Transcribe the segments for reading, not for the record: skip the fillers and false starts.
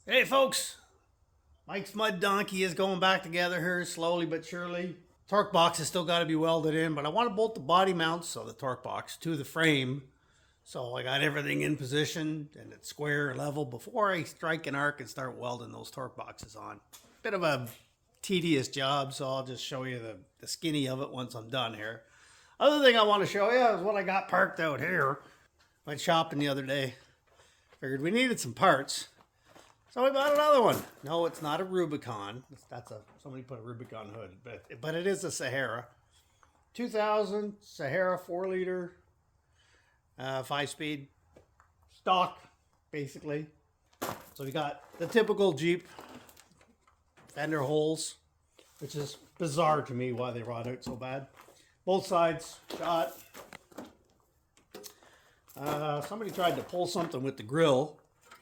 Hey folks, Mike's Mud Donkey is going back together here slowly but surely. Torque box has still got to be welded in, but I want to bolt the body mounts of the torque box to the frame. So I got everything in position and it's square level before I strike an arc and start welding those torque boxes on. Bit of a tedious job, so I'll just show you the skinny of it once I'm done here. Other thing I want to show you is what I got parked out here. Went shopping the other day. Figured we needed some parts. So we bought another one. No, it's not a Rubicon. Somebody put a Rubicon hood, but it is a Sahara. 2000 Sahara 4-liter, 5-speed, stock, basically. So we got the typical Jeep fender holes, which is bizarre to me why they rot out so bad. Both sides shot. Somebody tried to pull something with the grill,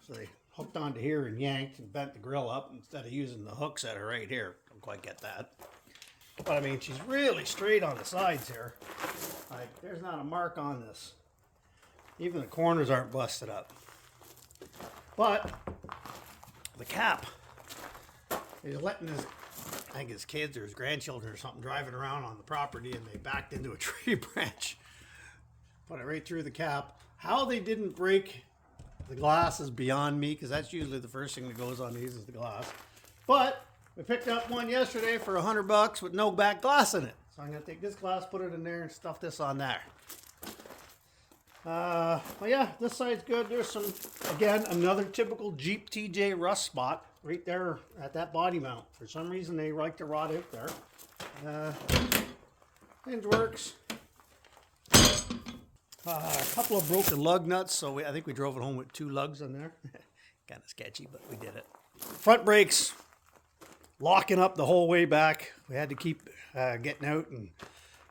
so they hooked onto here and yanked and bent the grill up instead of using the hooks that are right here. Don't quite get that. But I mean, she's really straight on the sides here. Like, there's not a mark on this. Even the corners aren't busted up. But the cap, he's letting I think his kids or his grandchildren or something driving around on the property, and they backed into a tree branch. Put it right through the cap. How they didn't break the glass is beyond me, because that's usually the first thing that goes on these is the glass. But we picked up one yesterday for $100 with no back glass in it. So I'm going to take this glass, put it in there, and stuff this on there. Well, yeah, this side's good. There's some, again, another typical Jeep TJ rust spot right there at that body mount. For some reason, they like to rot out there. Hinge works. A couple of broken lug nuts, so I think we drove it home with 2 lugs on there. Kind of sketchy, but we did it. Front brakes locking up the whole way back. We had to keep getting out and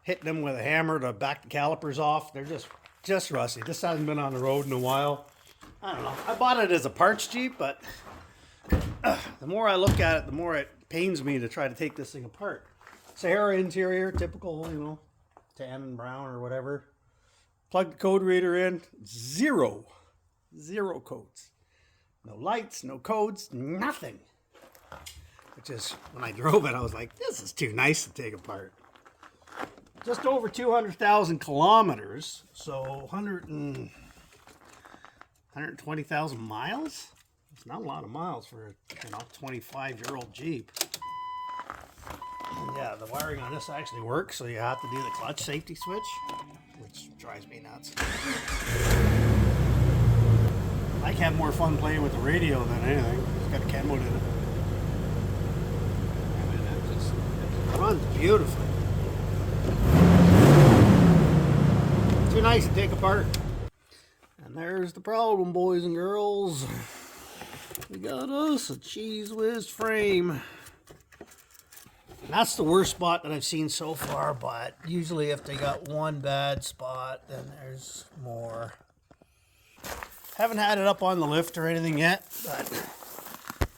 hitting them with a hammer to back the calipers off. They're just rusty. This hasn't been on the road in a while. I don't know. I bought it as a parts Jeep, but the more I look at it, the more it pains me to try to take this thing apart. Sahara interior, typical, tan and brown or whatever. Plug the code reader in, zero codes. No lights, no codes, nothing. Which is, when I drove it, I was like, this is too nice to take apart. Just over 200,000 kilometers, so 120,000 miles? It's not a lot of miles for a 25-year-old Jeep. And yeah, the wiring on this actually works, so you have to do the clutch safety switch, which drives me nuts. I have more fun playing with the radio than anything. It's got a cam mode in it. It runs beautifully. Too nice to take apart. And there's the problem, boys and girls. We got us a Cheese Whiz frame. And that's the worst spot that I've seen so far, but usually if they got one bad spot, then there's more. Haven't had it up on the lift or anything yet, but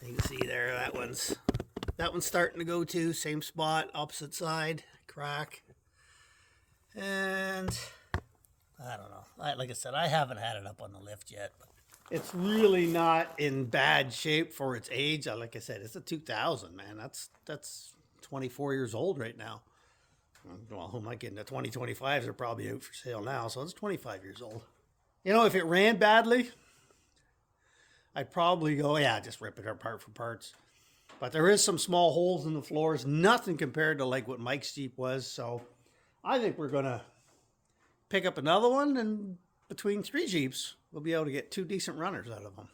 you can see there, that one's starting to go to, same spot, opposite side, crack. And I don't know. Like I said, I haven't had it up on the lift yet, but it's really not in bad shape for its age. Like I said, it's a 2000, man. That's 24 years old right now. Well, who might get into 2025s are probably out for sale now, so it's 25 years old. If it ran badly, I'd probably go, yeah, just rip it apart for parts. But there is some small holes in the floors, nothing compared to like what Mike's Jeep was, so I think we're gonna pick up another one, and between 3 Jeeps, we'll be able to get 2 decent runners out of them.